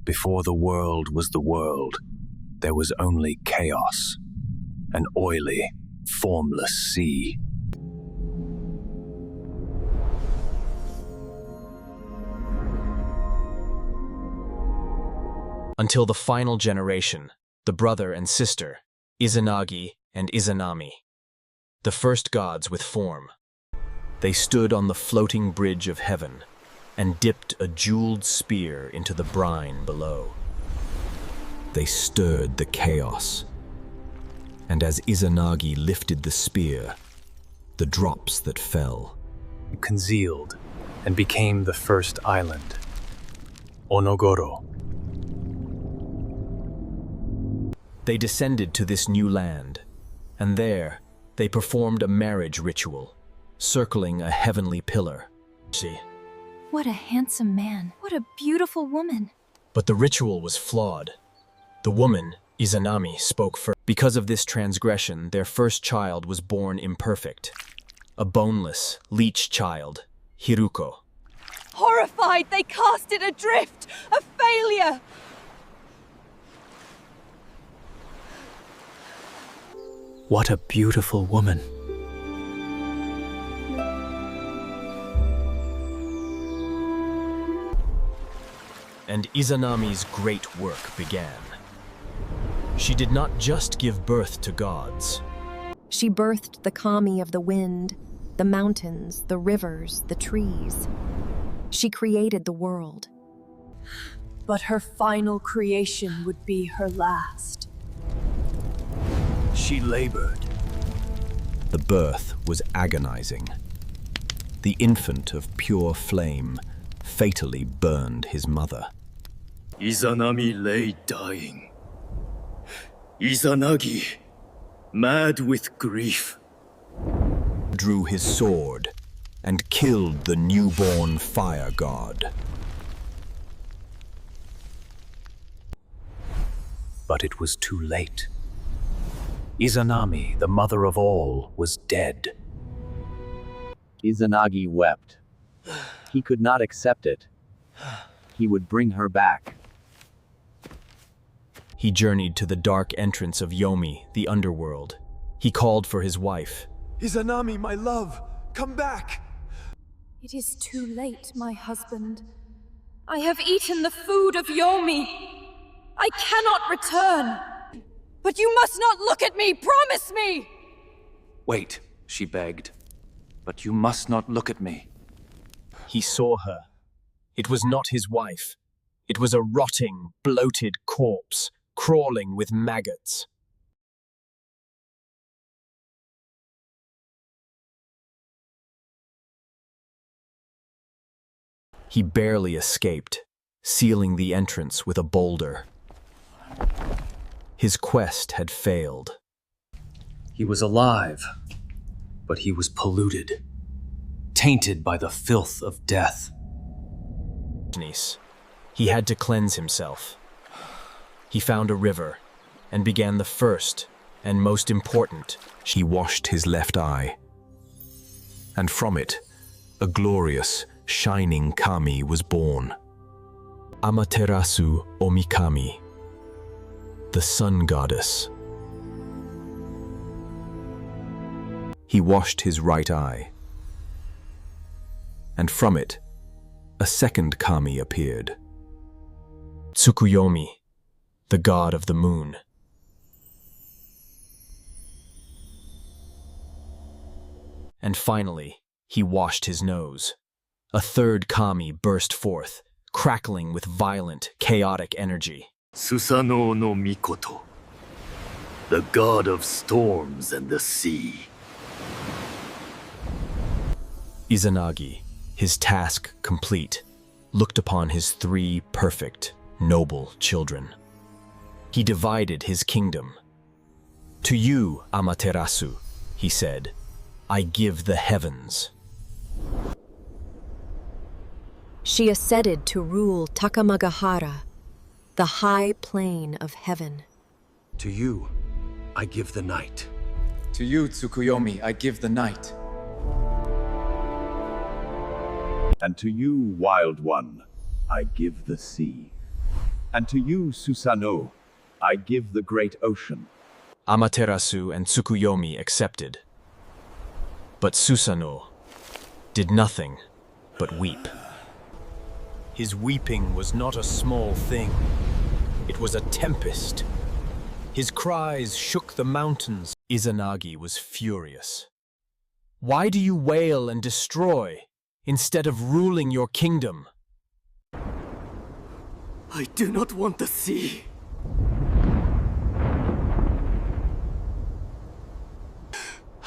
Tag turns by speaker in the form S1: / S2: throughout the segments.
S1: Before the world was the world, there was only chaos, an oily, formless sea.
S2: Until the final generation, the brother and sister, Izanagi and Izanami, the first gods with form. They stood on the floating bridge of heaven and dipped a jeweled spear into the brine below. They stirred the chaos, and as Izanagi lifted the spear, the drops that fell
S1: Concealed and became the first island, Onogoro.
S2: They descended to this new land, and there they performed a marriage ritual, circling a heavenly pillar.
S3: What a handsome man. What a beautiful woman.
S2: But the ritual was flawed. The woman, Izanami, spoke first. Because of this transgression, their first child was born imperfect. A boneless, leech child, Hiruko.
S4: Horrified, they cast it adrift! A failure!
S1: What a beautiful woman.
S2: And Izanami's great work began. She did not just give birth to gods.
S3: She birthed the kami of the wind, the mountains, the rivers, the trees. She created the world.
S4: But her final creation would be her last.
S1: She labored.
S2: The birth was agonizing. The infant of pure flame fatally burned his mother.
S5: Izanami lay dying. Izanagi, mad with grief,
S2: Drew his sword and killed the newborn fire god.
S1: But it was too late. Izanami, the mother of all, was dead.
S6: Izanagi wept. He could not accept it. He would bring her back.
S2: He journeyed to the dark entrance of Yomi, the underworld. He called for his wife.
S7: Izanami, my love, come back!
S4: It is too late, my husband. I have eaten the food of Yomi. I cannot return. But you must not look at me! Promise me!
S1: Wait, she begged. But you must not look at me.
S2: He saw her. It was not his wife. It was a rotting, bloated corpse, crawling with maggots. He barely escaped, sealing the entrance with a boulder. His quest had failed.
S1: He was alive, but he was polluted, tainted by the filth of death.
S2: He had to cleanse himself. He found a river and began the first and most important. He washed his left eye, and from it, a glorious, shining kami was born. Amaterasu Omikami, the sun goddess. He washed his right eye, and from it, a second kami appeared. Tsukuyomi, the god of the moon. And finally, he washed his nose. A third kami burst forth, crackling with violent, chaotic energy.
S5: Susanoo no Mikoto, the god of storms and the sea.
S2: Izanagi, his task complete, looked upon his three perfect, noble children. He divided his kingdom. To you, Amaterasu, he said, I give the heavens.
S3: She ascended to rule Takamagahara, the high plane of heaven.
S7: To you, I give the night.
S8: To you, Tsukuyomi, I give the night.
S9: And to you, Wild One, I give the sea.
S6: And to you, Susanoo, I give the great ocean.
S2: Amaterasu and Tsukuyomi accepted. But Susanoo did nothing but weep.
S1: His weeping was not a small thing. It was a tempest. His cries shook the mountains.
S2: Izanagi was furious. Why do you wail and destroy instead of ruling your kingdom?
S5: I do not want the sea.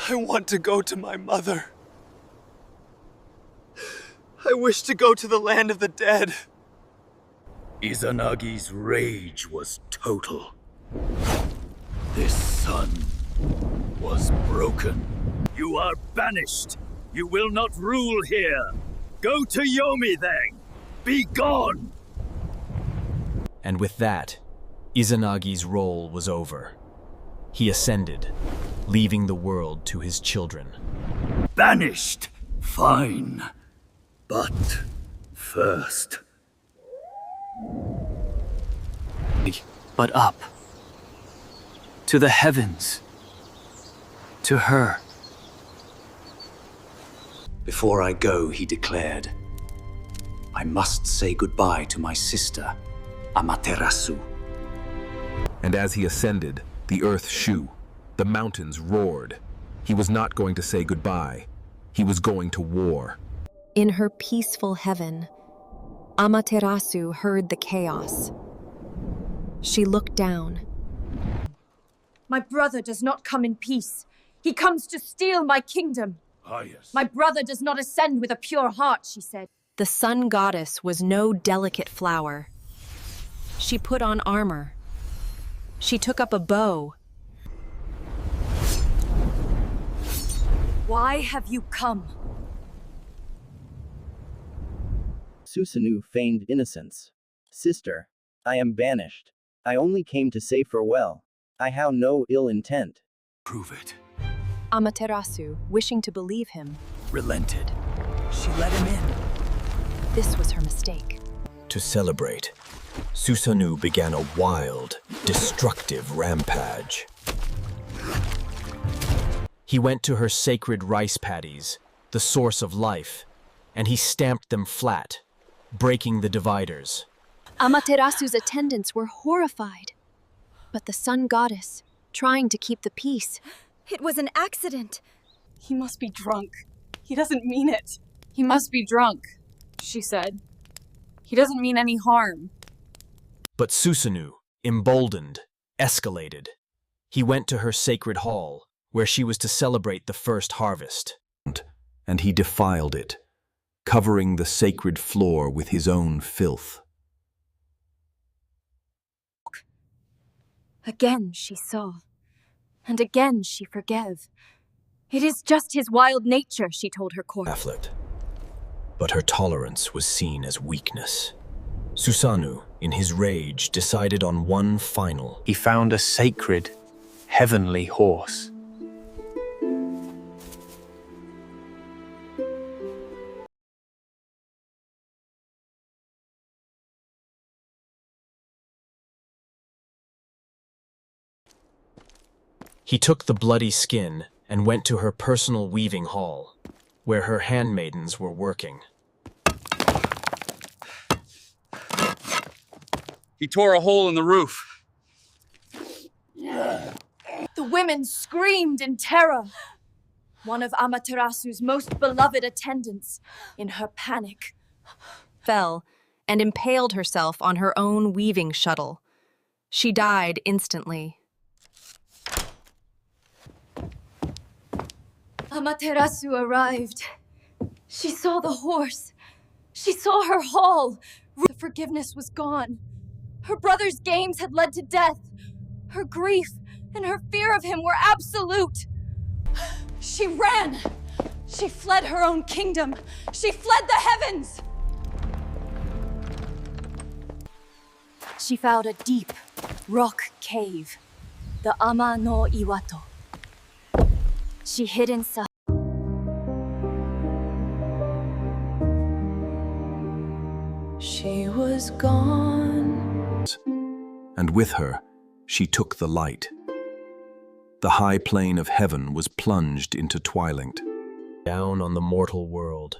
S7: I want to go to my mother. I wish to go to the land of the dead.
S5: Izanagi's rage was total. This sun was broken. You are banished. You will not rule here. Go to Yomi then. Be gone.
S2: And with that, Izanagi's role was over. He ascended, leaving the world to his children.
S5: Banished. Fine. But first.
S9: But up. To the heavens. To her.
S10: Before I go, he declared, I must say goodbye to my sister, Amaterasu.
S11: And as he ascended, the earth shook, the mountains roared. He was not going to say goodbye. He was going to war.
S3: In her peaceful heaven, Amaterasu heard the chaos. She looked down.
S4: My brother does not come in peace. He comes to steal my kingdom.
S5: Ah, yes.
S4: My brother does not ascend with a pure heart, she said.
S3: The sun goddess was no delicate flower. She put on armor. She took up a bow.
S4: Why have you come?
S6: Susanoo feigned innocence. Sister, I am banished. I only came to say farewell. I have no ill intent.
S5: Prove it.
S3: Amaterasu, wishing to believe him,
S5: Relented.
S10: She let him in.
S3: this was her mistake.
S1: To celebrate, Susanoo began a wild, destructive rampage.
S2: He went to her sacred rice paddies, the source of life, and he stamped them flat, breaking the dividers.
S3: Amaterasu's attendants were horrified. But the sun goddess, trying to keep the peace,
S4: It was an accident. He must be drunk. He doesn't mean it. He must be drunk, she said. He doesn't mean any harm.
S2: But Susanoo, emboldened, escalated. He went to her sacred hall, where she was to celebrate the first harvest.
S11: And he defiled it, covering the sacred floor with his own filth.
S4: Again she saw, and again she forgave. It is just his wild nature, she told her court.
S1: Afflict. But her tolerance was seen as weakness. Susanoo, in his rage, decided on one final.
S10: He found a sacred, heavenly horse.
S2: He took the bloody skin and went to her personal weaving hall, where her handmaidens were working.
S8: He tore a hole in the roof.
S4: The women screamed in terror. One of Amaterasu's most beloved attendants, in her panic,
S3: fell and impaled herself on her own weaving shuttle. She died instantly.
S4: Amaterasu arrived. She saw the horse. She saw her hall. The forgiveness was gone. Her brother's games had led to death. Her grief and her fear of him were absolute. She ran. She fled her own kingdom. She fled the heavens. She found a deep rock cave, the Ama no Iwato. She hid inside. She was gone.
S11: and with her, she took the light. The high plane of heaven was plunged into twilight.
S2: Down on the mortal world,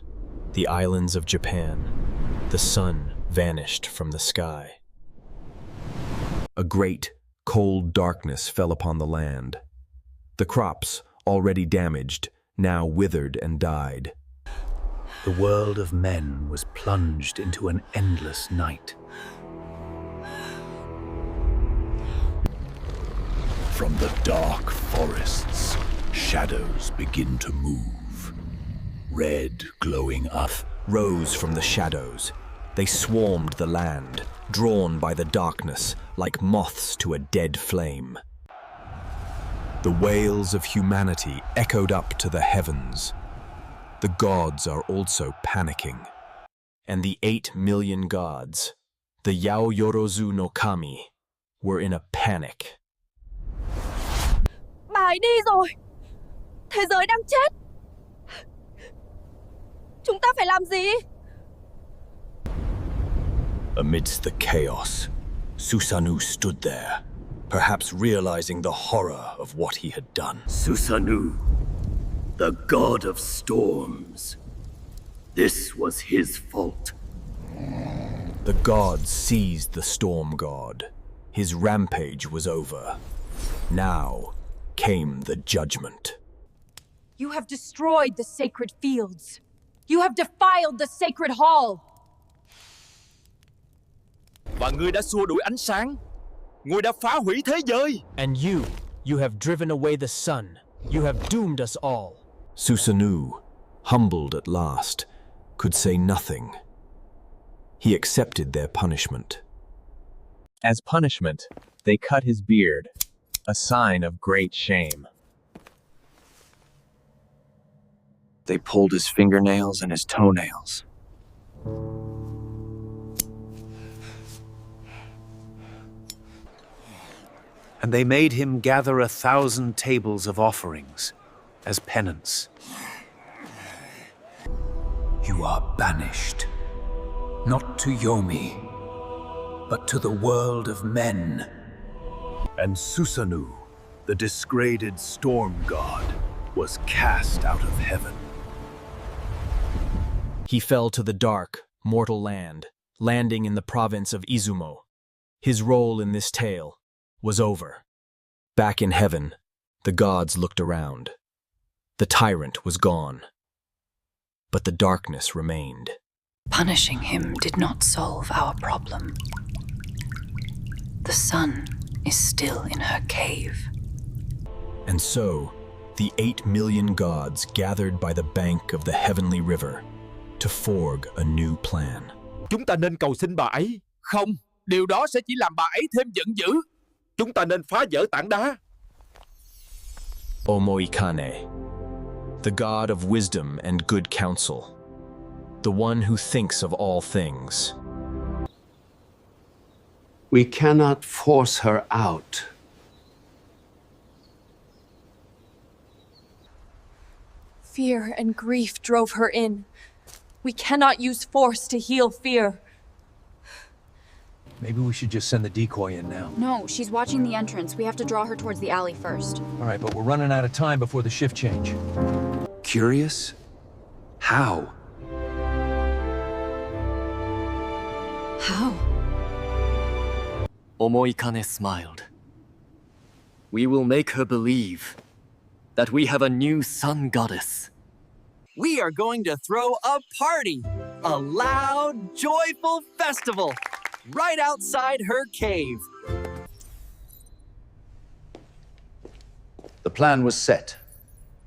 S2: the islands of Japan, the sun vanished from the sky.
S11: A great, cold darkness fell upon the land. The crops, already damaged, now withered and died.
S10: The world of men was plunged into an endless night.
S5: From the dark forests, shadows begin to move. Red, glowing earth
S2: Rose from the shadows. They swarmed the land, drawn by the darkness like moths to a dead flame.
S11: The wails of humanity echoed up to the heavens. The gods are also panicking.
S2: And the 8 million gods, the Yaoyorozu no Kami, were in a panic.
S4: Bà ấy đi rồi. Thế giới đang chết. Chúng ta phải làm gì?
S1: Amidst the chaos, Susanoo stood there, perhaps realizing the horror of what he had done.
S5: Susanoo, the god of storms. This was his fault.
S2: The gods seized the storm god. His rampage was over. Now came the judgment.
S4: You have destroyed the sacred fields. You have defiled the sacred hall.
S1: Và ngươi đã xua đuổi ánh sáng. Ngươi đã phá hủy thế giới.
S2: And you have driven away the sun. You have doomed us all.
S11: Susanoo, humbled at last, could say nothing. He accepted their punishment.
S12: As punishment, they cut his beard, a sign of great shame.
S9: They pulled his fingernails and his toenails.
S10: And they made him gather 1,000 tables of offerings as penance.
S5: You are banished, not to Yomi, but to the world of men. And Susanoo, the disgraded storm god, was cast out of heaven.
S2: He fell to the dark, mortal land, landing in the province of Izumo. His role in this tale was over. Back in heaven, the gods looked around. The tyrant was gone. But the darkness remained.
S13: Punishing him did not solve our problem. The sun is still in her cave.
S2: And so, the 8 million gods gathered by the bank of the heavenly river to forge a new plan.
S1: Chúng ta nên cầu xin bà ấy. Không, điều đó sẽ chỉ làm bà ấy thêm giận dữ. Chúng ta nên phá vỡ tảng đá.
S2: Omoikane, the god of wisdom and good counsel, the one who thinks of all things.
S14: We cannot force her out.
S4: Fear and grief drove her in. We cannot use force to heal fear.
S10: Maybe we should just send the decoy in now.
S15: No, she's watching the entrance. We have to draw her towards the alley first.
S10: All right, but we're running out of time before the shift change.
S9: Curious? How?
S15: How?
S9: Omoikane smiled. We will make her believe that we have a new sun goddess.
S16: We are going to throw a party! A loud, joyful festival! Right outside her cave.
S10: The plan was set.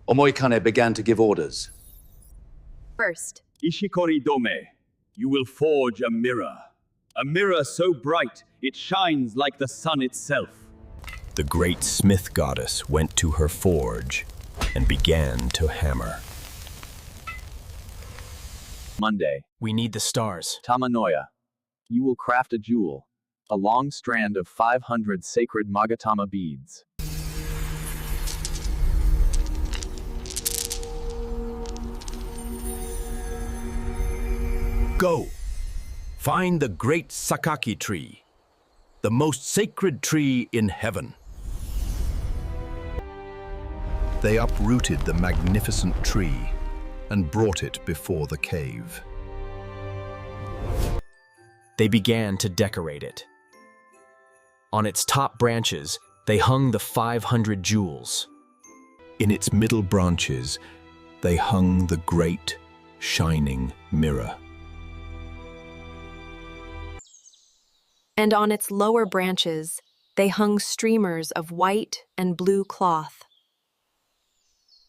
S10: Omoikane began to give orders.
S15: First,
S5: Ishikori Dome, you will forge a mirror so bright it shines like the sun itself.
S1: The great smith goddess went to her forge and began to hammer.
S6: Monday.
S2: We need the stars.
S6: Tamanoya. You will craft a jewel, a long strand of 500 sacred Magatama beads.
S1: Go! Find the great Sakaki tree. the most sacred tree in heaven. They uprooted the magnificent tree and brought it before the cave.
S2: They began to decorate it. On its top branches, they hung the 500 jewels.
S1: In its middle branches, they hung the great, shining mirror.
S3: And on its lower branches, they hung streamers of white and blue cloth.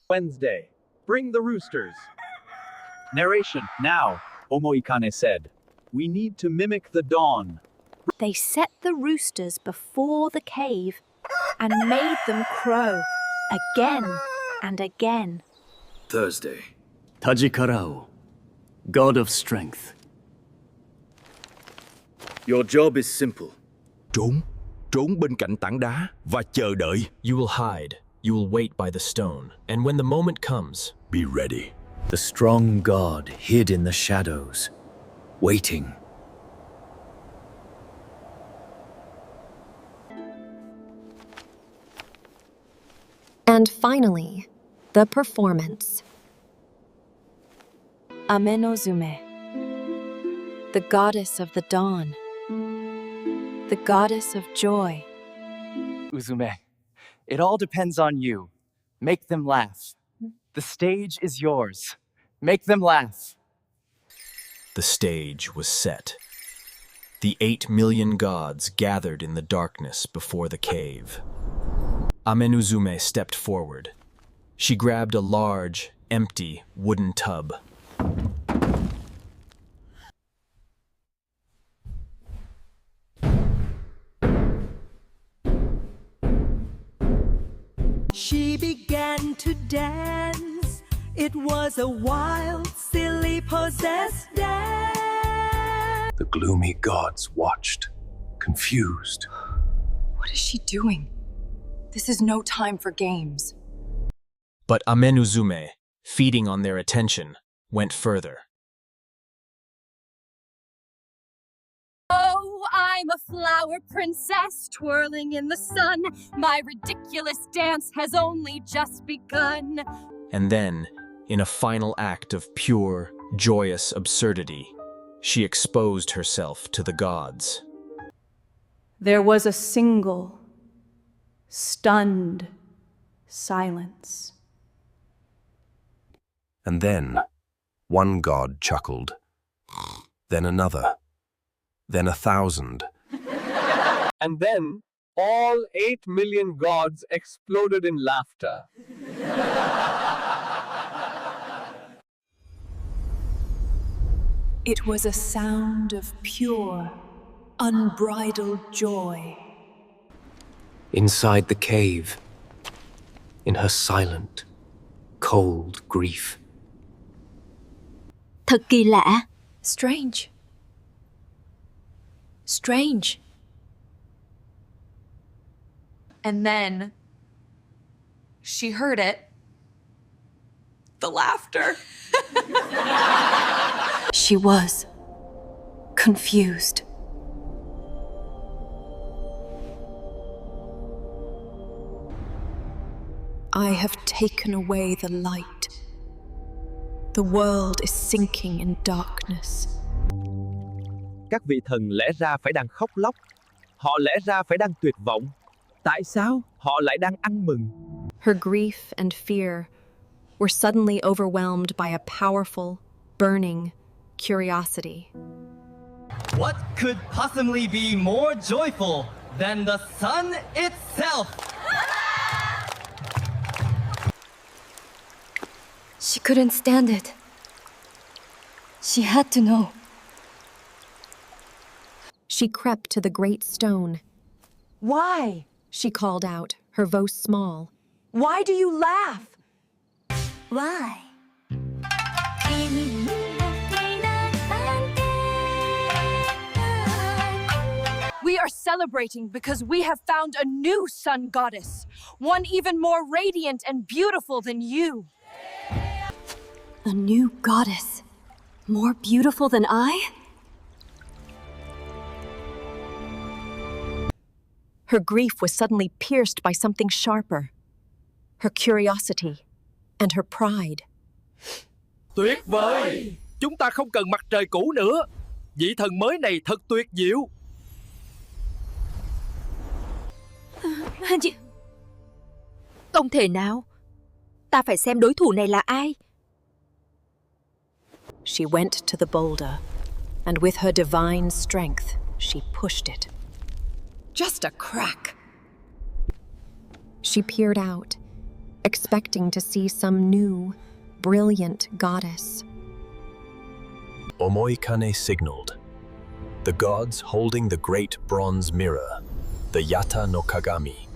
S6: Wednesday. Bring the roosters. Narration, now, Omoikane said. We need to mimic the dawn.
S17: They set the roosters before the cave and made them crow again and again.
S10: Thursday.
S9: Tajikarao, god of strength.
S10: Your job is simple.
S1: Trốn bên cạnh tảng đá và chờ đợi.
S2: You will hide, you will wait by the stone, and when the moment comes,
S1: be ready.
S10: The strong god hid in the shadows, waiting.
S3: And finally, the performance. Amenouzume, the goddess of the dawn, the goddess of joy.
S16: Uzume, it all depends on you. Make them laugh. The stage is yours. Make them laugh.
S2: the stage was set. The 8 million gods gathered in the darkness before the cave. Amenouzume stepped forward. She grabbed a large, empty wooden tub.
S18: She began to dance. It was a wild, silly, possessed dance.
S10: The gloomy gods watched, confused.
S13: What is she doing? This is no time for games.
S2: But Amenouzume, feeding on their attention, went further.
S4: Oh, I'm a flower princess twirling in the sun. My ridiculous dance has only just begun.
S2: And then, in a final act of pure, joyous absurdity, she exposed herself to the gods.
S19: There was a single, stunned silence.
S11: And then, one god chuckled, then another, then 1,000.
S12: And then, all 8 million gods exploded in laughter.
S13: It was a sound of pure, unbridled joy.
S10: Inside the cave, in her silent, cold grief.
S17: Thật kỳ lạ.
S13: Strange. Strange. And then she heard it. The laughter. She was confused. I have taken away the light. The world is sinking in darkness.
S6: Các vị thần lẽ ra phải đang khóc lóc. Họ lẽ ra phải đang tuyệt vọng. Tại sao họ lại đang ăn mừng?
S3: Her grief and fear were suddenly overwhelmed by a powerful, burning curiosity.
S16: What could possibly be more joyful than the sun itself?
S13: She couldn't stand it. She had to know.
S3: She crept to the great stone.
S18: Why?
S3: She called out, her voice small.
S18: Why do you laugh?
S17: Why?
S4: We are celebrating because we have found a new sun goddess, one even more radiant and beautiful than you.
S13: A new goddess. More beautiful than I?
S3: Her grief was suddenly pierced by something sharper. Her curiosity and her pride.
S16: Tuyệt vời! Chúng ta không cần mặt trời cũ nữa. Vị thần mới này thật tuyệt diệu.
S17: Không thể nào. Ta phải xem đối thủ này là ai.
S3: She went to the boulder, and with her divine strength, she pushed it.
S18: Just a crack.
S3: She peered out, expecting to see some new, brilliant goddess.
S1: Omoikane signaled. The gods holding the great bronze mirror, the Yata no Kagami,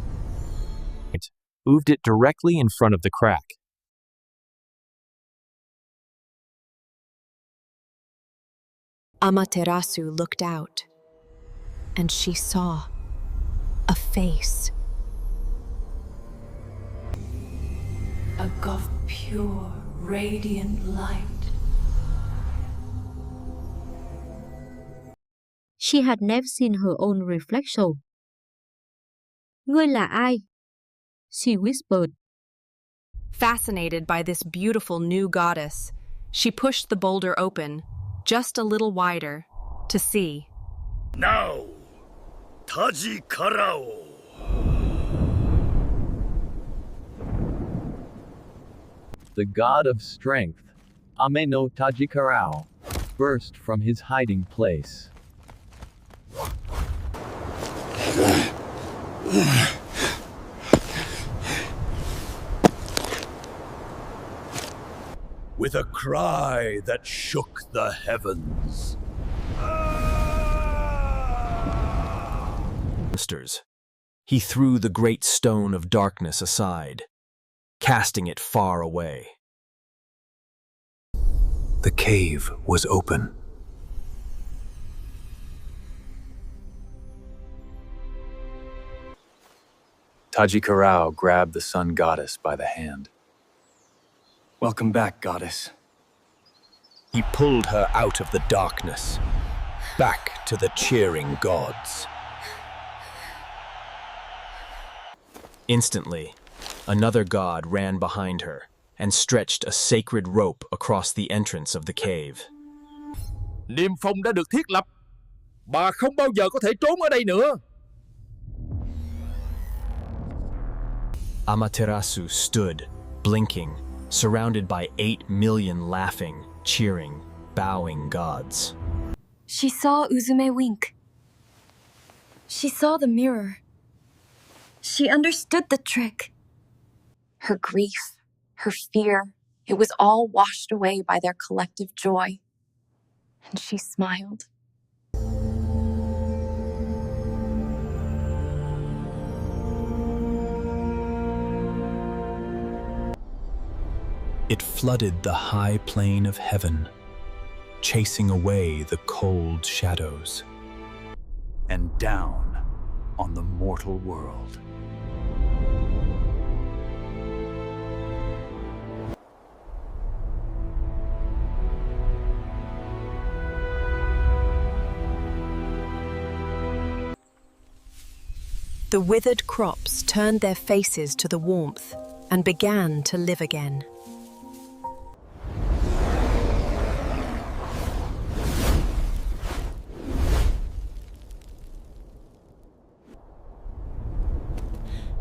S12: moved it directly in front of the crack.
S3: Amaterasu looked out, and she saw a face.
S13: Of pure, radiant light.
S17: She had never seen her own reflection. Ngươi là ai? She whispered.
S3: Fascinated by this beautiful new goddess, she pushed the boulder open, just a little wider, to see.
S5: Now, Taji Karao.
S12: The god of strength, Ame no Tajikarao, burst from his hiding place.
S5: With a cry that shook the heavens.
S2: He threw the great stone of darkness aside, casting it far away.
S10: The cave was open. Tajikarao grabbed the sun goddess by the hand.
S8: Welcome back, goddess.
S1: He pulled her out of the darkness, back to the cheering gods.
S2: Instantly, another god ran behind her and stretched a sacred rope across the entrance of the cave.
S16: Niêm phong đã được thiết lập. Bà không bao giờ có thể trốn ở đây nữa.
S2: Amaterasu stood, blinking, surrounded by 8 million laughing, cheering, bowing gods.
S4: She saw Uzume wink. She saw the mirror. She understood the trick.
S15: Her grief, her fear, it was all washed away by their collective joy. And she smiled.
S1: It flooded the high plain of heaven, chasing away the cold shadows.
S10: And down on the mortal world.
S3: The withered crops turned their faces to the warmth and began to live again.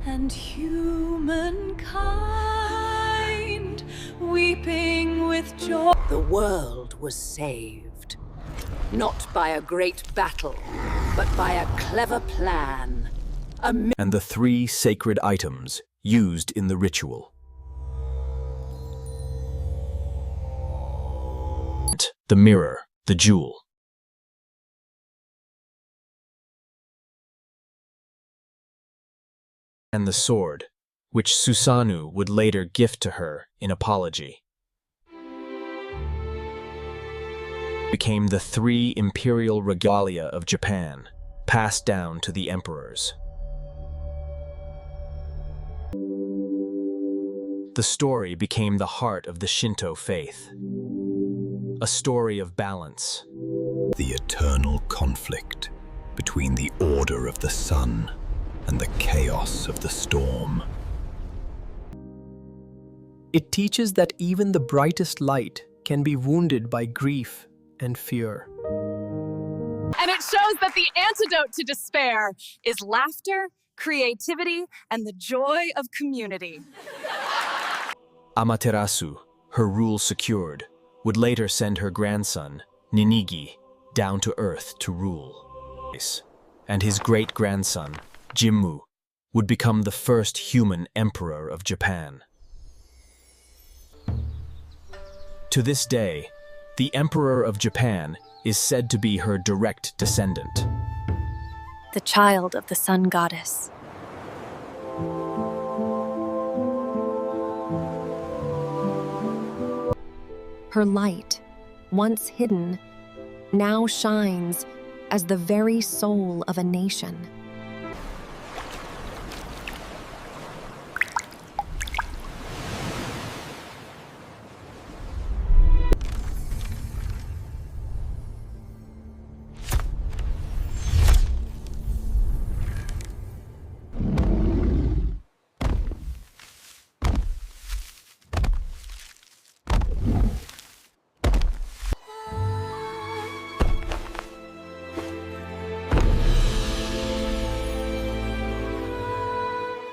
S19: And humankind, weeping with joy.
S18: The world was saved. Not by a great battle, but by a clever plan.
S2: And the 3 sacred items used in the ritual. The mirror, the jewel. And the sword, which Susanoo would later gift to her in apology. Became the 3 imperial regalia of Japan, passed down to the emperors. The story became the heart of the Shinto faith. A story of balance.
S1: The eternal conflict between the order of the sun and the chaos of the storm.
S20: It teaches that even the brightest light can be wounded by grief and fear.
S21: And it shows that the antidote to despair is laughter, creativity, and the joy of community.
S2: Amaterasu, her rule secured, would later send her grandson, Ninigi, down to Earth to rule. And his great-grandson, Jimmu, would become the first human emperor of Japan. To this day, the Emperor of Japan is said to be her direct descendant.
S15: The child of the sun goddess. Her light, once hidden, now shines as the very soul of a nation.